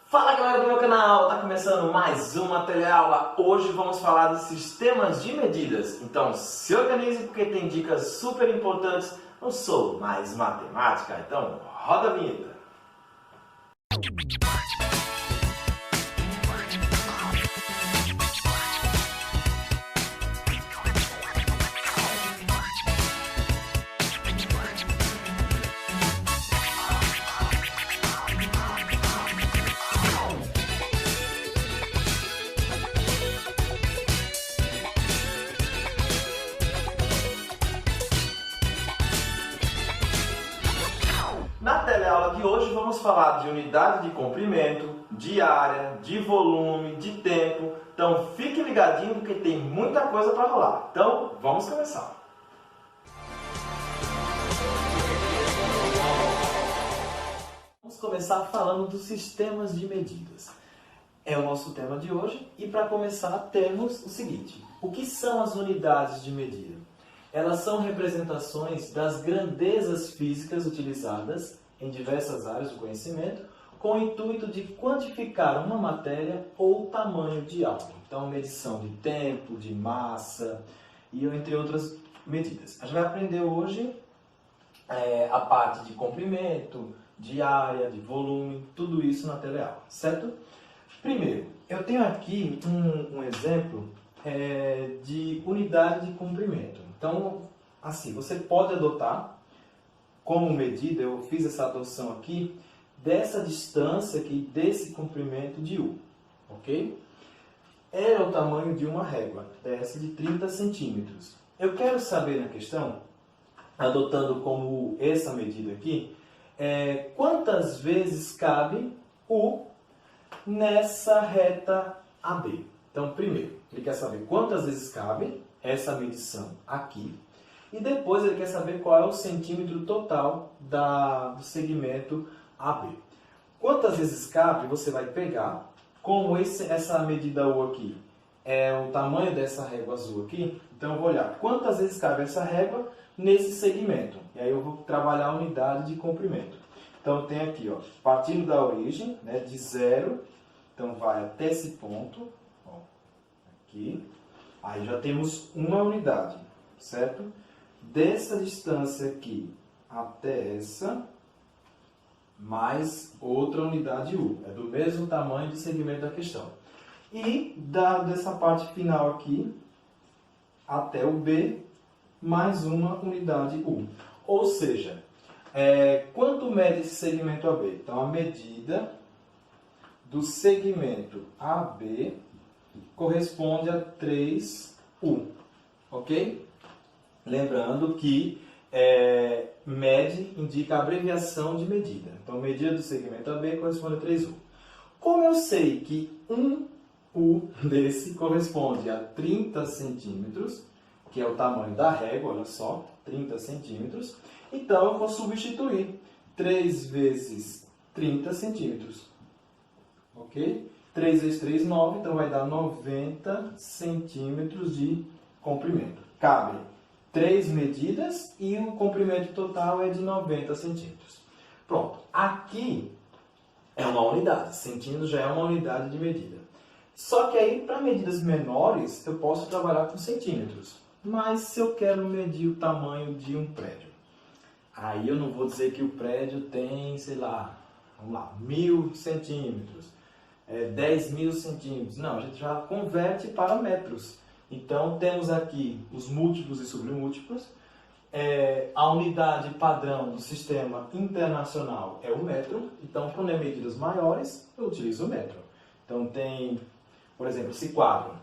Fala galera do meu canal, tá começando mais uma teleaula. Hoje vamos falar de sistemas de medidas. Então se organize porque tem dicas super importantes. Não sou mais matemática, então roda a vinheta. Na teleaula de hoje vamos falar de unidade de comprimento, de área, de volume, de tempo. Então fique ligadinho porque tem muita coisa para rolar. Então vamos começar. Vamos começar falando dos sistemas de medidas. É o nosso tema de hoje e para começar temos o seguinte: o que são as unidades de medida? Elas são representações das grandezas físicas utilizadas em diversas áreas do conhecimento com o intuito de quantificar uma matéria ou tamanho de algo. Então, medição de tempo, de massa e entre outras medidas. A gente vai aprender hoje a parte de comprimento, de área, de volume, tudo isso na teleaula, certo? Primeiro, eu tenho aqui um exemplo de unidade de comprimento. Então, assim, você pode adotar como medida, eu fiz essa adoção aqui, dessa distância aqui, desse comprimento de U, ok? É o tamanho de uma régua, dessa de 30 centímetros. Eu quero saber na questão, adotando como essa medida aqui, quantas vezes cabe U nessa reta AB. Então, primeiro, ele quer saber quantas vezes cabe essa medição aqui. E depois ele quer saber qual é o centímetro total do segmento AB. Quantas vezes cabe, você vai pegar, como essa medida U aqui é o tamanho dessa régua azul aqui, então eu vou olhar quantas vezes cabe essa régua nesse segmento. E aí eu vou trabalhar a unidade de comprimento. Então tem aqui, ó, partindo da origem, né, de 0, então vai até esse ponto, ó, aqui. Aí já temos uma unidade, certo? Dessa distância aqui até essa, mais outra unidade U. É do mesmo tamanho do segmento da questão. E dessa parte final aqui, até o B, mais uma unidade U. Ou seja, quanto mede esse segmento AB? Então, a medida do segmento AB corresponde a 3U, ok? Lembrando que MED indica a abreviação de medida. Então, medida do segmento AB corresponde a 3U. Como eu sei que 1U desse corresponde a 30 centímetros, que é o tamanho da régua, olha só, 30 centímetros, então eu vou substituir 3 vezes 30 centímetros, ok? 3 vezes 3, 9, então vai dar 90 centímetros de comprimento. Cabe 3 medidas e o comprimento total é de 90 centímetros. Pronto, aqui é uma unidade, centímetros já é uma unidade de medida. Só que aí, para medidas menores, eu posso trabalhar com centímetros. Mas se eu quero medir o tamanho de um prédio, aí eu não vou dizer que o prédio tem, sei lá, vamos lá, 1000 centímetros. 10.000 centímetros. Não, a gente já converte para metros. Então, temos aqui os múltiplos e submúltiplos. A unidade padrão do sistema internacional é o metro. Então, quando é medidas maiores, eu utilizo o metro. Então, tem, por exemplo, esse quadro.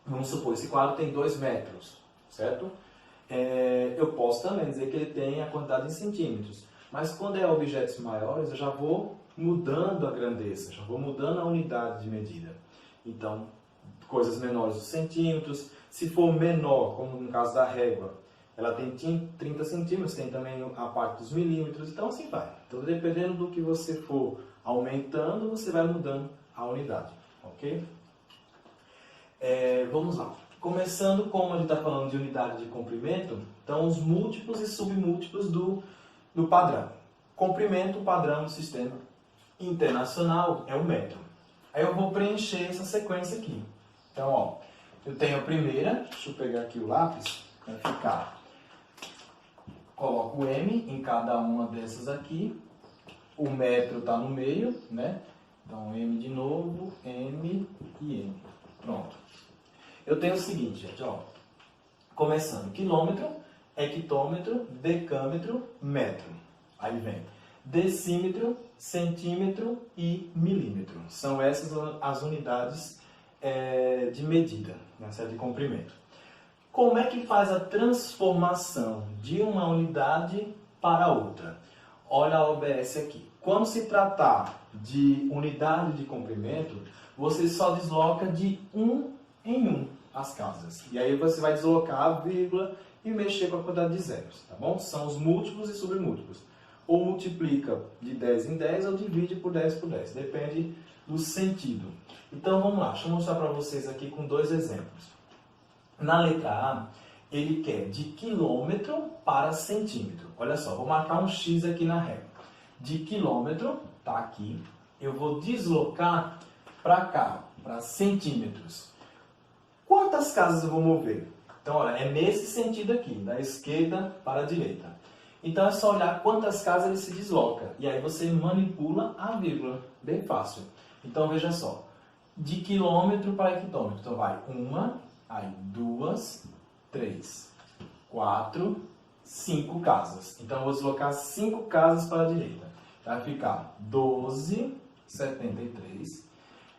Vamos supor, esse quadro tem 2 metros, certo? Eu posso também dizer que ele tem a quantidade em centímetros. Mas quando é objetos maiores, eu já vou mudando a grandeza, já vou mudando a unidade de medida. Então, coisas menores os centímetros. Se for menor, como no caso da régua, ela tem 30 centímetros, tem também a parte dos milímetros, então assim vai. Então, dependendo do que você for aumentando, você vai mudando a unidade, ok? Vamos lá. Começando, como a gente está falando de unidade de comprimento, então os múltiplos e submúltiplos do padrão. Comprimento padrão do sistema internacional é o metro. Aí eu vou preencher essa sequência aqui. Então, ó, eu tenho a primeira, deixa eu pegar aqui o lápis, vai ficar, coloco o M em cada uma dessas aqui, o metro está no meio, né? Então, M de novo, M e M. Pronto. Eu tenho o seguinte, gente, ó, começando, quilômetro, hectômetro, decâmetro, metro. Aí vem decímetro, centímetro e milímetro. São essas as unidades de medida, né, de comprimento. Como é que faz a transformação de uma unidade para outra? Olha a OBS aqui. Quando se tratar de unidade de comprimento, você só desloca de um em um as casas. E aí você vai deslocar a vírgula e mexer com a quantidade de zeros, tá bom? São os múltiplos e submúltiplos. Ou multiplica de 10 em 10 ou divide por 10 por 10. Depende do sentido. Então vamos lá, deixa eu mostrar para vocês aqui com dois exemplos. Na letra A, ele quer de quilômetro para centímetro. Olha só, vou marcar um X aqui na régua. De quilômetro, tá aqui, eu vou deslocar para cá, para centímetros. Quantas casas eu vou mover? Então, olha, é nesse sentido aqui, da esquerda para a direita. Então, é só olhar quantas casas ele se desloca. E aí você manipula a vírgula. Bem fácil. Então, veja só. De quilômetro para hectômetro. Então, vai uma, aí duas, três, quatro, 5 casas. Então, eu vou deslocar 5 casas para a direita. Vai ficar 12,73.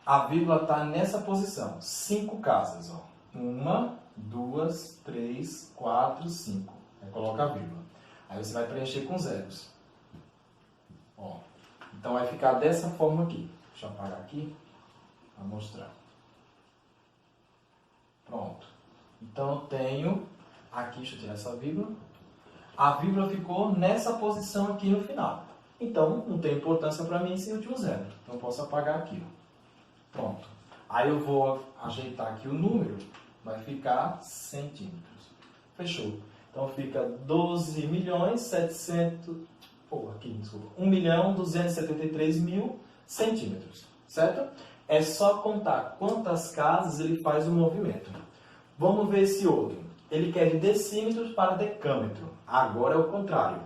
A vírgula está nessa posição. 5 casas. Ó. 1, 2, 3, 4, 5. Aí coloca a vírgula. Aí você vai preencher com zeros. Ó. Então vai ficar dessa forma aqui. Deixa eu apagar aqui para mostrar. Pronto. Então eu tenho aqui, deixa eu tirar essa vírgula. A vírgula ficou nessa posição aqui no final. Então não tem importância para mim esse último zero. Então eu posso apagar aqui. Ó. Pronto. Aí eu vou ajeitar aqui o número. Vai ficar centímetros. Fechou. Então fica 1.273.000 centímetros, certo? É só contar quantas casas ele faz o movimento. Vamos ver esse outro. Ele quer de decímetros para decâmetro. Agora é o contrário.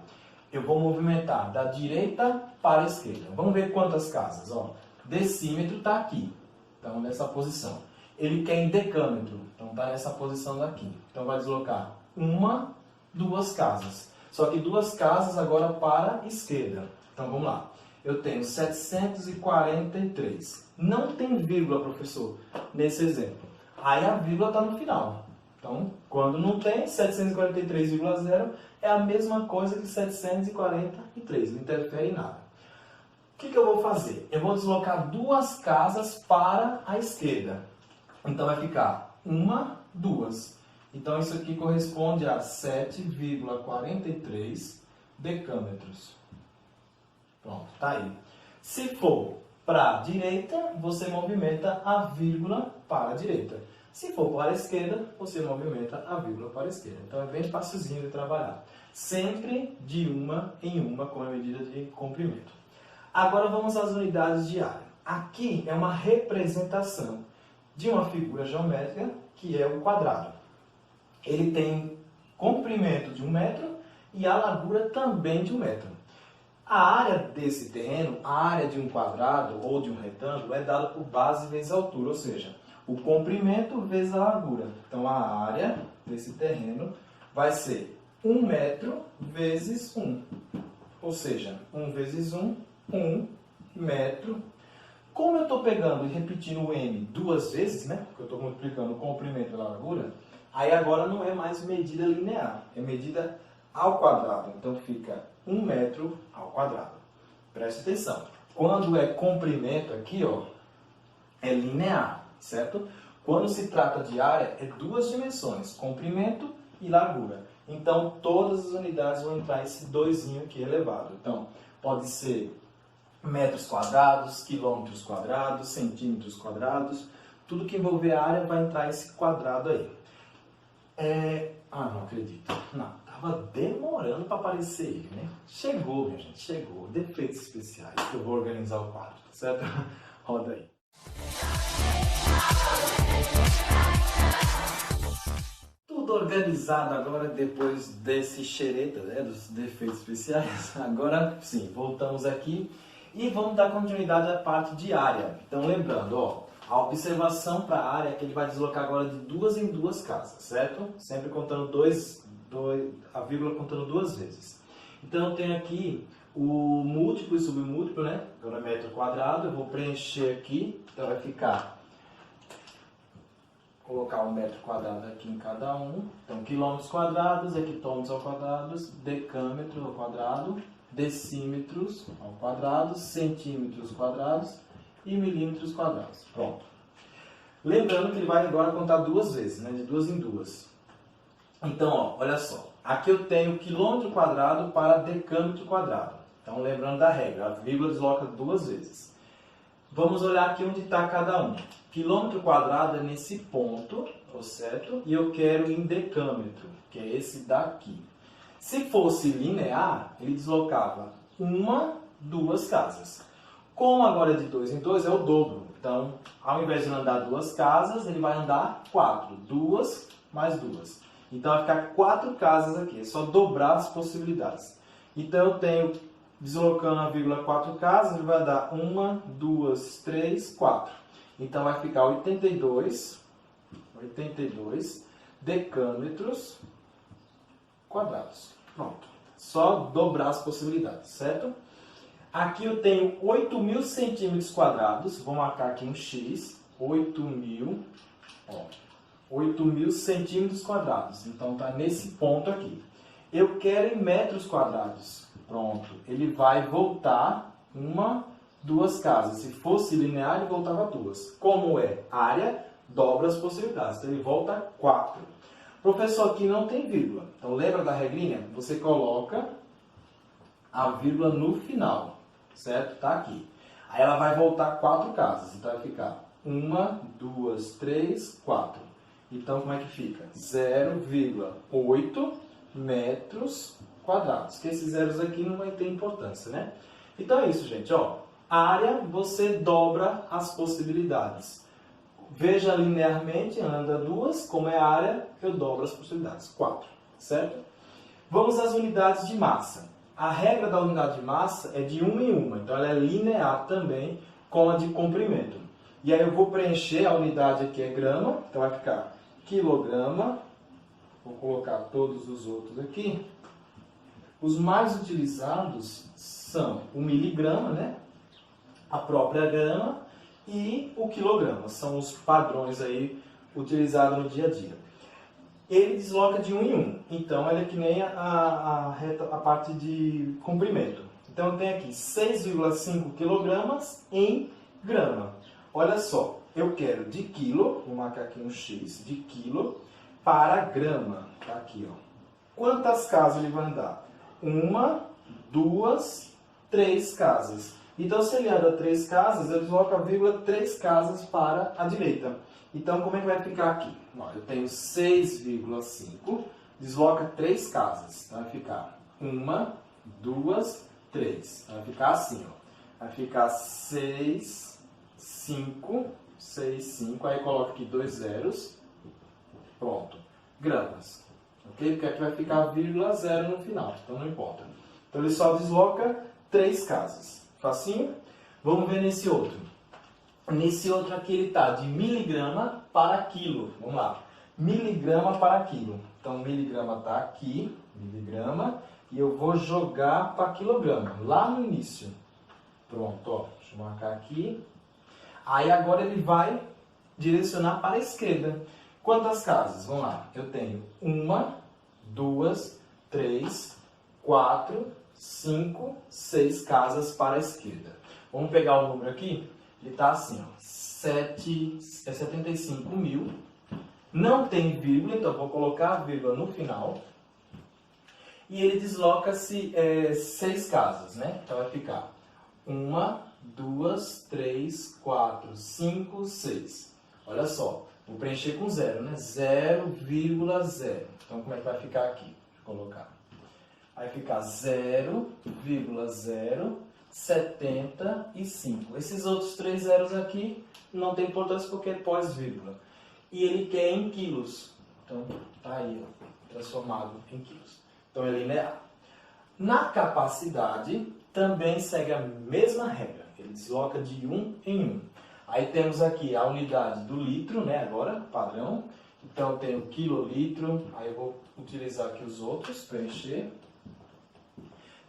Eu vou movimentar da direita para a esquerda. Vamos ver quantas casas. Ó. Decímetro está aqui. Então, nessa posição. Ele quer em decâmetro. Então, está nessa posição daqui. Então, vai deslocar 1, 2 casas. Só que 2 casas agora para a esquerda. Então, vamos lá. Eu tenho 743. Não tem vírgula, professor, nesse exemplo. Aí a vírgula está no final. Então, quando não tem, 743,0 é a mesma coisa que 743. Não interfere em nada. O que eu vou fazer? Eu vou deslocar 2 casas para a esquerda. Então, vai ficar 1, 2. Então, isso aqui corresponde a 7,43 decâmetros. Pronto, tá aí. Se for para a direita, você movimenta a vírgula para a direita. Se for para a esquerda, você movimenta a vírgula para a esquerda. Então, é bem facilzinho de trabalhar. Sempre de uma em uma com a medida de comprimento. Agora, vamos às unidades de área. Aqui é uma representação de uma figura geométrica, que é o quadrado. Ele tem comprimento de 1 metro e a largura também de 1 metro. A área desse terreno, a área de um quadrado ou de um retângulo, é dada por base vezes altura, ou seja, o comprimento vezes a largura. Então, a área desse terreno vai ser 1 metro vezes 1. Ou seja, 1 vezes 1, 1 metro. Como eu estou pegando e repetindo o M 2 vezes, né? Porque eu estou multiplicando o comprimento pela largura, aí agora não é mais medida linear, é medida ao quadrado. Então, fica 1 metro ao quadrado. Preste atenção. Quando é comprimento aqui, ó, é linear, certo? Quando se trata de área, é 2 dimensões, comprimento e largura. Então, todas as unidades vão entrar esse 2 aqui elevado. Então, pode ser metros quadrados, quilômetros quadrados, centímetros quadrados. Tudo que envolver a área vai entrar esse quadrado aí. Não acredito. Não, tá. Tava demorando para aparecer ele, né? Chegou, minha gente, chegou. Defeitos especiais, que eu vou organizar o quadro, certo? Roda aí. Tudo organizado agora depois desse xereta, né, dos defeitos especiais. Agora sim, voltamos aqui e vamos dar continuidade à parte de área. Então lembrando, ó, a observação para a área é que ele vai deslocar agora de 2 em 2 casas, certo? Sempre contando a vírgula contando 2 vezes. Então eu tenho aqui o múltiplo e submúltiplo, né? Agora metro quadrado, eu vou preencher aqui, então vai ficar, colocar um metro quadrado aqui em cada um. Então quilômetros quadrados, hectômetros ao quadrado, decâmetro ao quadrado, decímetros ao quadrado, centímetros quadrados e milímetros quadrados. Pronto. Lembrando que ele vai agora contar 2 vezes, né? De 2 em 2. Então, ó, olha só. Aqui eu tenho quilômetro quadrado para decâmetro quadrado. Então, lembrando da regra, a vírgula desloca 2 vezes. Vamos olhar aqui onde está cada um. Quilômetro quadrado é nesse ponto, certo? E eu quero em decâmetro, que é esse daqui. Se fosse linear, ele deslocava 1, 2 casas. Como agora é de 2 em 2, é o dobro. Então, ao invés de andar 2 casas, ele vai andar 4. 2 mais 2. Então, vai ficar 4 casas aqui. É só dobrar as possibilidades. Então, eu tenho, deslocando a vírgula 4 casas, ele vai dar 1, 2, 3, 4. Então, vai ficar 82 decâmetros quadrados. Pronto. Só dobrar as possibilidades, certo? Aqui eu tenho 8.000 centímetros quadrados. Vou marcar aqui um X. 8.000 centímetros quadrados. Então, está nesse ponto aqui. Eu quero em metros quadrados. Pronto. Ele vai voltar 1, 2 casas. Se fosse linear, ele voltava 2. Como é área, dobra as possibilidades. Então, ele volta 4. Professor, aqui não tem vírgula. Então, lembra da regrinha? Você coloca a vírgula no final. Certo? Tá aqui. Aí ela vai voltar 4 casas. Então vai ficar 1, 2, 3, 4. Então como é que fica? 0,8 metros quadrados. Que esses zeros aqui não vai ter importância, né? Então é isso, gente. Ó, área, você dobra as possibilidades. Veja linearmente, anda 2. Como é área, eu dobro as possibilidades. 4. Certo? Vamos às unidades de massa. A regra da unidade de massa é de 1 em 1, então ela é linear também com a de comprimento. E aí eu vou preencher, a unidade aqui é grama, então vai ficar quilograma. Vou colocar todos os outros aqui. Os mais utilizados são o miligrama, né? A própria grama e o quilograma. São os padrões aí utilizados no dia a dia. Ele desloca de 1 em 1. Então, ele é que nem a parte de comprimento. Então, eu tenho aqui 6,5 kg em grama. Olha só, eu quero de quilo, vou marcar aqui um X, de quilo para grama. Tá aqui, ó. Quantas casas ele vai andar? 1, 2, 3 casas. Então, se ele anda 3 casas, ele desloca, 3 casas para a direita. Então, como é que vai ficar aqui? Ó, eu tenho 6,5, desloca 3 casas. Então, vai ficar 1, 2, 3. Vai ficar assim, ó. Vai ficar 6, 5, 6, 5. Aí, coloca aqui 2 zeros. Pronto. Gramas. Ok? Porque aqui vai ficar vírgula 0 no final. Então, não importa. Então, ele só desloca 3 casas. Facinho? Vamos ver nesse outro. Nesse outro aqui ele está de miligrama para quilo. Vamos lá. Miligrama para quilo. Então, miligrama está aqui. Miligrama. E eu vou jogar para quilograma. Lá no início. Pronto, ó. Deixa eu marcar aqui. Aí agora ele vai direcionar para a esquerda. Quantas casas? Vamos lá. Eu tenho 1, 2, 3, 4, 5, 6 casas para a esquerda. Vamos pegar o número aqui? Ele está assim, ó, 75.000. Não tem vírgula, então eu vou colocar a vírgula no final. E ele desloca-se 6 casas, né? Então vai ficar 1, 2, 3, 4, 5, 6. Olha só, vou preencher com 0, né? 0,0. Então como é que vai ficar aqui? colocar. Aí fica 0,075. Esses outros 3 zeros aqui não tem importância porque é pós-vírgula. E ele quer em quilos. Então, tá aí, ó, transformado em quilos. Então, é linear. Na capacidade, também segue a mesma regra. Ele desloca de 1 em 1. Aí temos aqui a unidade do litro, né, agora, padrão. Então, eu tenho quilolitro. Aí eu vou utilizar aqui os outros, preencher.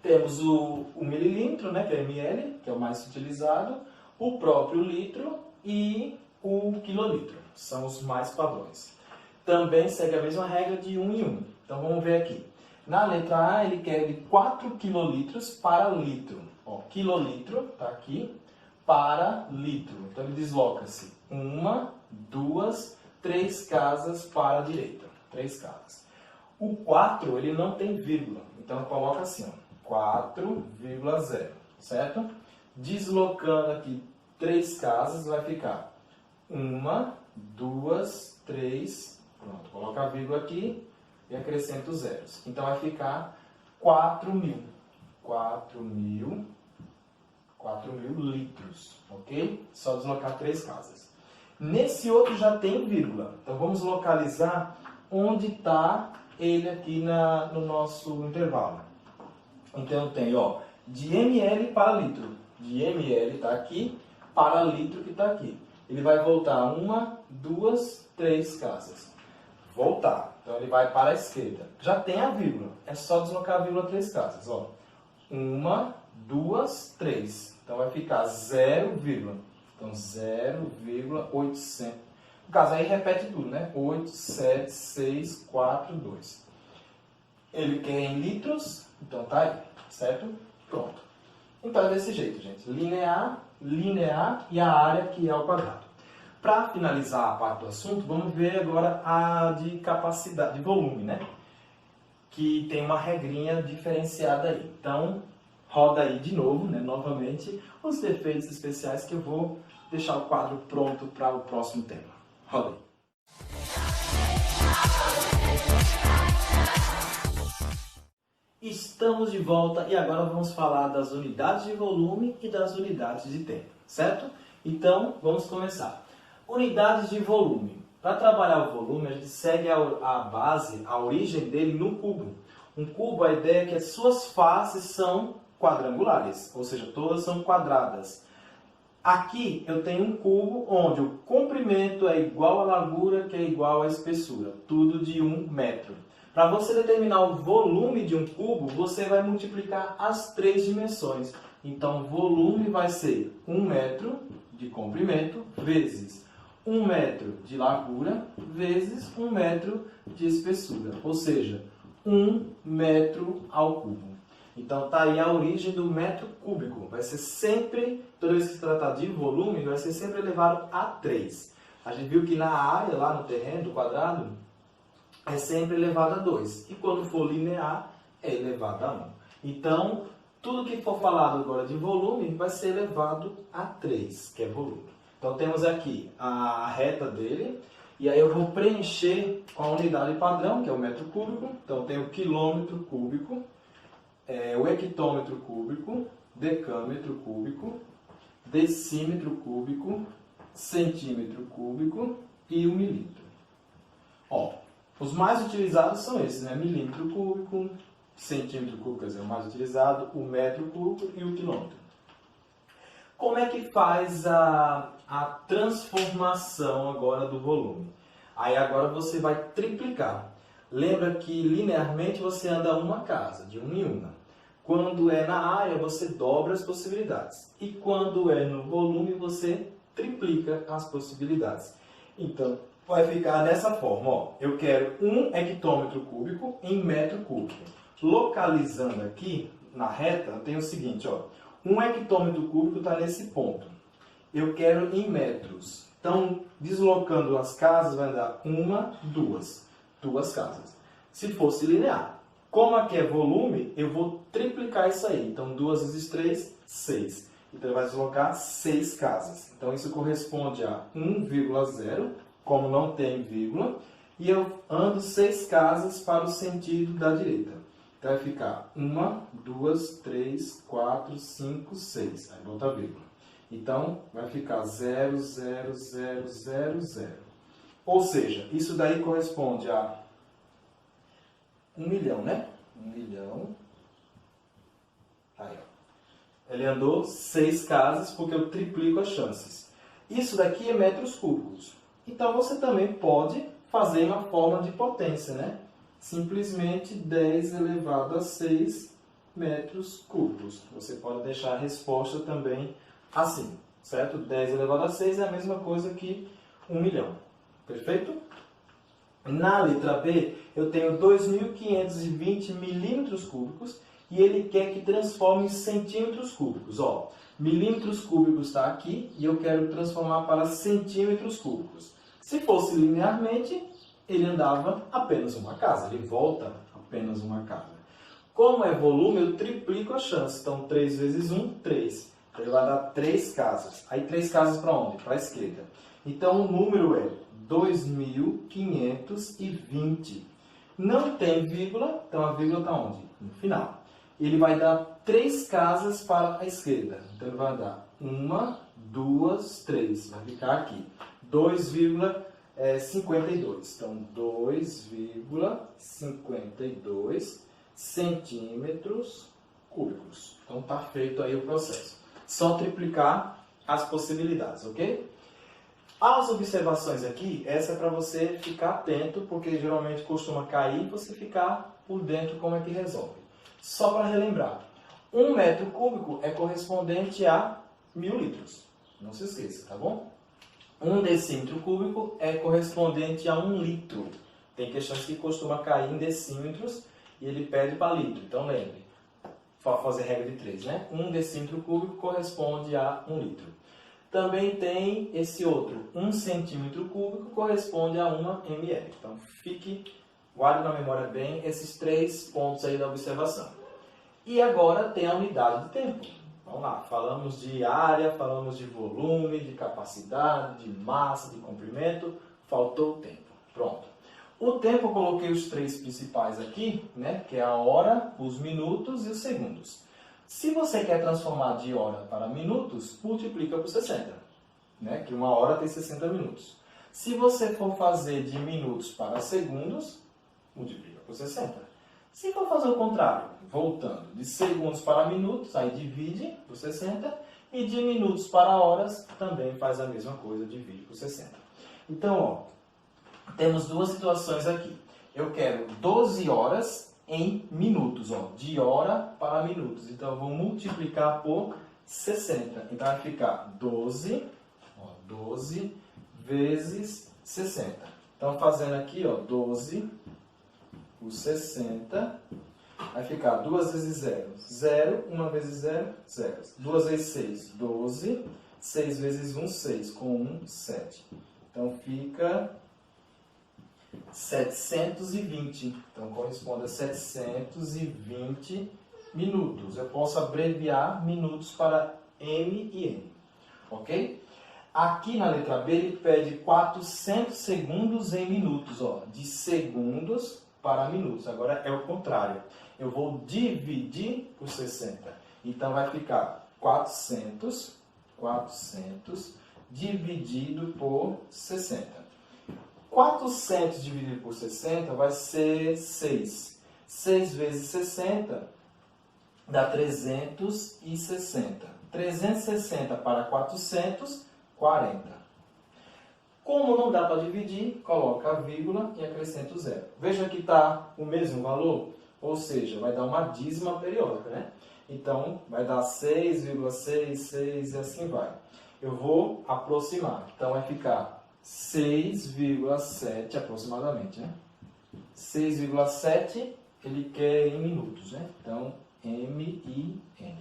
Temos o mililitro, né, que é ml, que é o mais utilizado. O próprio litro e o quilolitro. São os mais padrões. Também segue a mesma regra de 1 em 1. Então, vamos ver aqui. Na letra A, ele quer de 4 quilolitros para litro. Ó, quilolitro, está aqui, para litro. Então, ele desloca-se 1, 2, 3 casas para a direita. 3 casas. O 4, ele não tem vírgula. Então, coloca assim, ó, 4,0, certo? Deslocando aqui 3 casas, vai ficar 1, 2, 3. Pronto, coloca a vírgula aqui. E acrescento zeros. Então, vai ficar 4.000. 4.000 litros, ok? Só deslocar 3 casas. Nesse outro já tem vírgula. Então, vamos localizar onde está ele aqui no nosso intervalo. Então, eu tenho, ó, de ml para litro. De ml está aqui, para litro que está aqui. Ele vai voltar 1, 2, 3 casas. Voltar. Então, ele vai para a esquerda. Já tem a vírgula. É só deslocar a vírgula 3 casas. Ó. 1, 2, 3. Então, vai ficar 0, então 0,800. No caso, aí repete tudo, né? 8, 7, 6, 4, 2. Ele quer em litros. Então, tá aí. Certo? Pronto. Então, é desse jeito, gente. Linear, linear e a área que é ao quadrado. Para finalizar a parte do assunto, vamos ver agora a de capacidade, de volume, né? Que tem uma regrinha diferenciada aí. Então, roda aí de novo, né? Novamente, os defeitos especiais que eu vou deixar o quadro pronto para o próximo tema. Roda aí. Estamos de volta e agora vamos falar das unidades de volume e das unidades de tempo, certo? Então, vamos começar. Unidades de volume. Para trabalhar o volume, a gente segue a base, a origem dele no cubo. Um cubo, a ideia é que as suas faces são quadrangulares, ou seja, todas são quadradas. Aqui eu tenho um cubo onde o comprimento é igual à largura, que é igual à espessura. Tudo de 1 metro. Para você determinar o volume de um cubo, você vai multiplicar as 3 dimensões. Então, o volume vai ser 1 metro de comprimento vezes 1 metro de largura vezes 1 metro de espessura, ou seja, 1 metro ao cubo. Então, está aí a origem do metro cúbico. Vai ser sempre, toda vez que se tratar de volume, vai ser sempre elevado a 3. A gente viu que na área, lá no terreno do quadrado, é sempre elevado a 2. E quando for linear, é elevado a 1. Então, tudo que for falado agora de volume vai ser elevado a 3, que é volume. Então, temos aqui a reta dele, e aí eu vou preencher com a unidade padrão, que é o metro cúbico. Então, tem o quilômetro cúbico, o hectômetro cúbico, decâmetro cúbico, decímetro cúbico, centímetro cúbico e o milímetro. Ó, os mais utilizados são esses, né? Milímetro cúbico, centímetro cúbico, quer dizer, o mais utilizado, o metro cúbico e o quilômetro. Como é que faz a transformação agora do volume? Aí agora você vai triplicar. Lembra que linearmente você anda uma casa, de uma em uma. Quando é na área, você dobra as possibilidades. E quando é no volume, você triplica as possibilidades. Então, vai ficar dessa forma. Ó, eu quero 1 hectômetro cúbico em metro cúbico. Localizando aqui na reta, eu tenho o seguinte, ó. 1 hectômetro cúbico está nesse ponto. Eu quero em metros. Então, deslocando as casas, vai dar 1, 2. 2 casas. Se fosse linear. Como aqui é volume, eu vou triplicar isso aí. Então, 2 vezes 3, 6. Então, ele vai deslocar 6 casas. Então, isso corresponde a 1,0, como não tem vírgula. E eu ando 6 casas para o sentido da direita. Então vai ficar 1, 2, 3, 4, 5, 6. Aí bota a vírgula. Então vai ficar 0, 0, 0, 0, 0. Ou seja, isso daí corresponde a 1 milhão, né? 1 milhão. Aí, ó. Ele andou 6 casas porque eu triplico as chances. Isso daqui é metros cúbicos. Então você também pode fazer uma forma de potência, né? Simplesmente 10 elevado a 6 metros cúbicos. Você pode deixar a resposta também assim, certo? 10 elevado a 6 é a mesma coisa que 1 milhão. Perfeito? Na letra B, eu tenho 2.520 milímetros cúbicos e ele quer que transforme em centímetros cúbicos. Ó, milímetros cúbicos está aqui e eu quero transformar para centímetros cúbicos. Se fosse linearmente, ele andava apenas uma casa, ele volta apenas uma casa. Como é volume, eu triplico a chance. Então, 3 vezes 1, 3. Então, ele vai dar 3 casas. Aí, 3 casas para onde? Para a esquerda. Então, o número é 2.520. Não tem vírgula, então a vírgula está onde? No final. Ele vai dar 3 casas para a esquerda. Então, ele vai dar 1, 2, 3. Vai ficar aqui. 2,52. Então, 2,52 centímetros cúbicos. Então, está feito aí o processo. Só triplicar as possibilidades, ok? As observações aqui, essa é para você ficar atento, porque geralmente costuma cair e você ficar por dentro como é que resolve. Só para relembrar, 1 metro cúbico é correspondente a 1.000 litros. Não se esqueça, tá bom? 1 decímetro cúbico é correspondente a 1 litro. Tem questões que costumam cair em decímetros e ele pede para litro. Então lembre, para fazer regra de 3, né? 1 decímetro cúbico corresponde a 1 litro. Também tem esse outro, 1 centímetro cúbico corresponde a 1 ml. Então guarde na memória bem esses 3 pontos aí da observação. E agora tem a unidade de tempo. Vamos lá, falamos de área, falamos de volume, de capacidade, de massa, de comprimento, faltou o tempo. Pronto. O tempo eu coloquei os 3 principais aqui, né, que é a hora, os minutos e os segundos. Se você quer transformar de hora para minutos, multiplica por 60, né, que 1 hora tem 60 minutos. Se você for fazer de minutos para segundos, multiplica por 60. Se for fazer o contrário, voltando de segundos para minutos, aí divide por 60. E de minutos para horas, também faz a mesma coisa, divide por 60. Então, ó, temos 2 situações aqui. Eu quero 12 horas em minutos, ó, de hora para minutos. Então, eu vou multiplicar por 60. Então, vai ficar 12 vezes 60. Então, fazendo aqui, ó, 12 por 60, vai ficar 2 vezes 0, 0, 1 vezes 0, 0. 2 vezes 6, 12, 6 vezes 1, 6, com 1, 7. Então, fica 720. Então, corresponde a 720 minutos. Eu posso abreviar minutos para M e N. Ok? Aqui na letra B, ele pede 400 segundos em minutos. Ó, de segundos para minutos. Agora é o contrário. Eu vou dividir por 60. Então, vai ficar 400 dividido por 60. 400 dividido por 60 vai ser 6. 6 vezes 60 dá 360. 360 para 400, 40. Como não dá para dividir, coloca a vírgula e acrescenta o 0. Veja que está o mesmo valor, ou seja, vai dar uma dízima periódica, né? Então, vai dar 6,66 e assim vai. Eu vou aproximar. Então, vai ficar 6,7 aproximadamente, né? 6,7 ele quer em minutos, né? Então, M-I-N.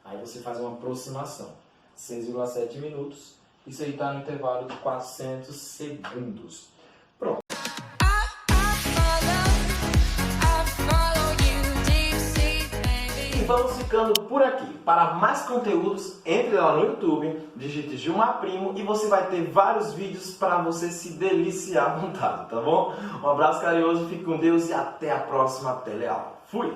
Aí você faz uma aproximação. 6,7 minutos. Isso aí está no intervalo de 400 segundos. Pronto. E vamos ficando por aqui. Para mais conteúdos, entre lá no YouTube, digite Gilmar Primo e você vai ter vários vídeos para você se deliciar à vontade, tá bom? Um abraço carinhoso, fique com Deus e até a próxima teleaula. Fui!